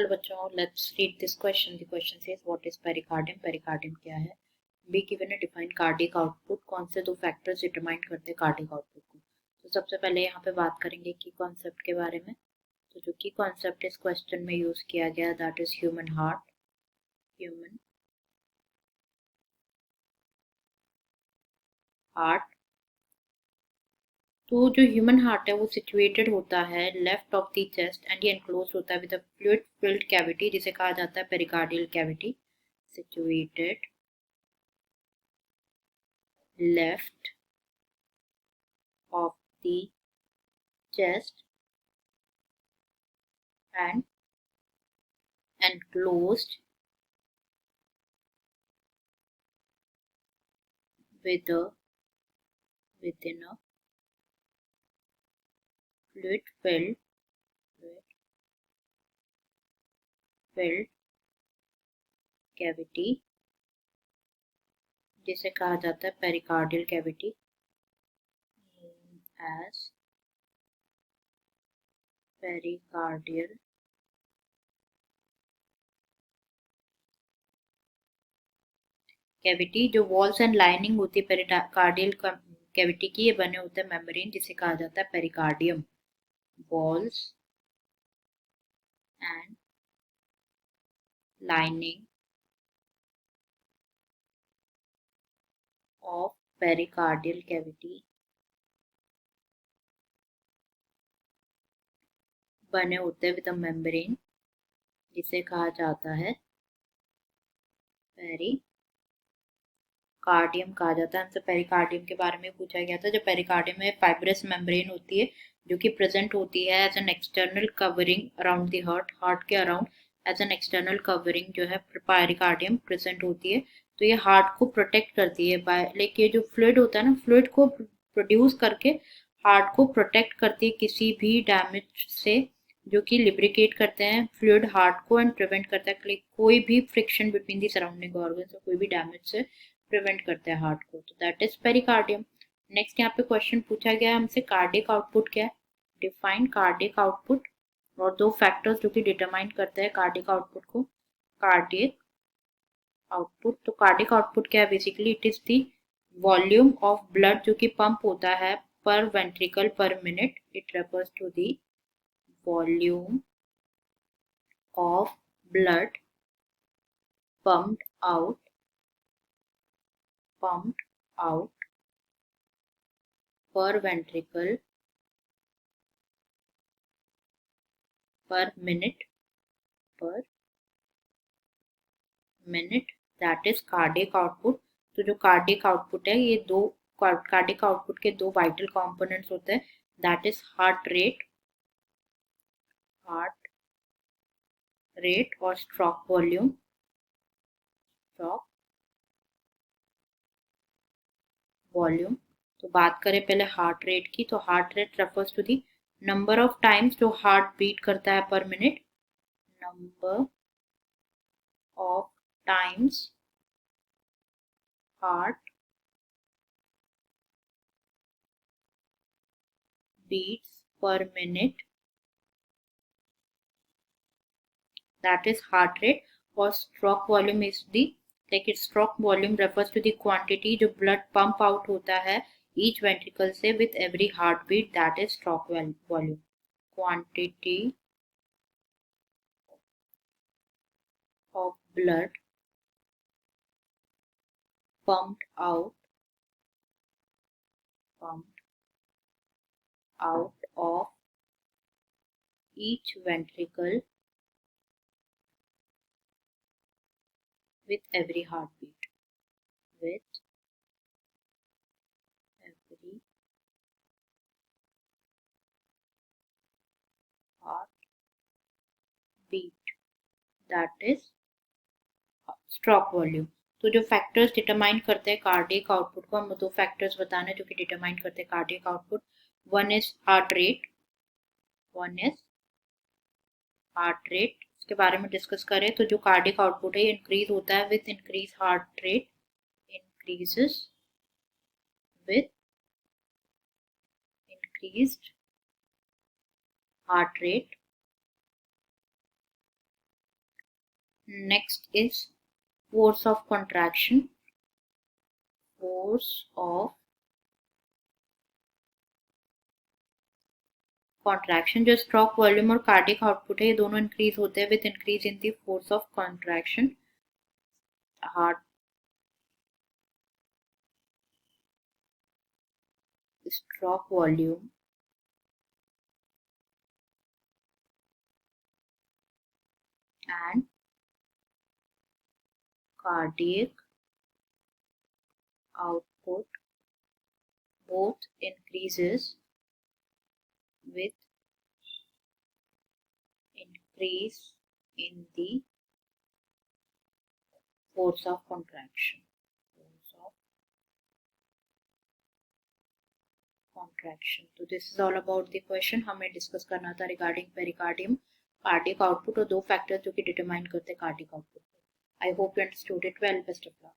Hello बच्चों, let's read this question. The question says what is pericardium. Pericardium क्या है? Be given है define cardiac output. कौन से दो फैक्टर्स डिटरमाइन करते हैं कार्डिक आउटपुट को? तो सबसे पहले यहाँ पे बात करेंगे की कॉन्सेप्ट के बारे में. तो जो की कॉन्सेप्ट इस क्वेश्चन में यूज किया गया that is human heart. Human heart. तो जो ह्यूमन हार्ट है वो सिचुएटेड होता है left of the chest and ये एनक्लोज होता है with a fluid filled cavity जिसे कहा जाता है pericardial cavity. Situated left of the chest and enclosed within a fluid filled cavity जिसे कहा जाता है pericardial cavity as pericardial cavity. जो वॉल्स एंड लाइनिंग होती है पेरिकार्डियल कैविटी की, ये बने होते हैं मेम्ब्रेन जिसे कहा जाता है pericardium. Walls and lining of pericardial cavity बने होते हैं विद अ मेम्ब्रेन जिसे कहा जाता है पेरिकार्डियम कहा जाता है. हमसे पेरिकार्डियम के बारे में पूछा गया था. जो पेरिकार्डियम में फाइब्रस मेम्ब्रेन होती है जो कि प्रेजेंट होती है as an external covering around the heart के around as an external covering जो है पेरिकार्डियम प्रेजेंट होती है. तो ये हार्ट को प्रोटेक्ट करती है बाय लाइक ये जो फ्लूइड होता है ना, फ्लूइड को प्रोड्यूस करके हार्ट को प्रोटेक्ट करती है किसी भी डैमेज से, जो कि लिब्रिकेट करते हैं फ्लूइड हार्ट को एंड प्रिवेंट करता है कोई भी friction between the surrounding organs और कोई भी डैमेज से प्रिवेंट करते हैं हार्ट को. तो दैट इज पेरिकार्डियम. नेक्स्ट यहाँ पे क्वेश्चन पूछा गया है हमसे कार्डिक आउटपुट क्या है. डिफाइन कार्डिक आउटपुट और दो फैक्टर्स जो कि डिटरमाइन करते हैं कार्डिक आउटपुट को. कार्डिक आउटपुट, तो कार्डिक आउटपुट क्या है? Basically it is the volume of blood जो कि पंप होता है per ventricle per minute. It refers to the volume of blood pumped out per ventricle per minute that is cardiac output. तो जो cardiac output है ये दो cardiac output के दो वाइटल कंपोनेंट्स होते हैं दैट इज हार्ट रेट और स्ट्रोक वॉल्यूम. तो बात करें पहले हार्ट रेट की, तो heart rate refers to the number of times जो हार्ट बीट करता है per minute. Number of times heart beats per minute, that is heart rate. और stroke volume is the stroke volume refers to the quantity जो blood pump out होता है each ventricle से with every heartbeat, that is stroke volume. Quantity of blood pumped out of each ventricle with every heartbeat. That is stroke volume. तो जो factors determine करते हैं cardiac output को, हम दो फैक्टर्स बताना है जो कि डिटरमाइन करते हैं cardiac output. One is heart rate. इसके बारे में डिस्कस करें तो जो कार्डियक आउटपुट है ये इंक्रीज होता है with increase heart rate. Increases with increased heart rate Next is force of contraction. Force of contraction, जो स्ट्रोक वॉल्यूम और कार्डियक आउटपुट है ये दोनों इंक्रीज होते हैं with increase in the force of contraction. Heart stroke volume and cardiac output both increases with increase in the force of contraction. तो this is all about the question. हमें discuss करना था regarding pericardium, cardiac output और दो factors जो कि determine करते हैं cardiac output. I hope you understood it well. Best of luck.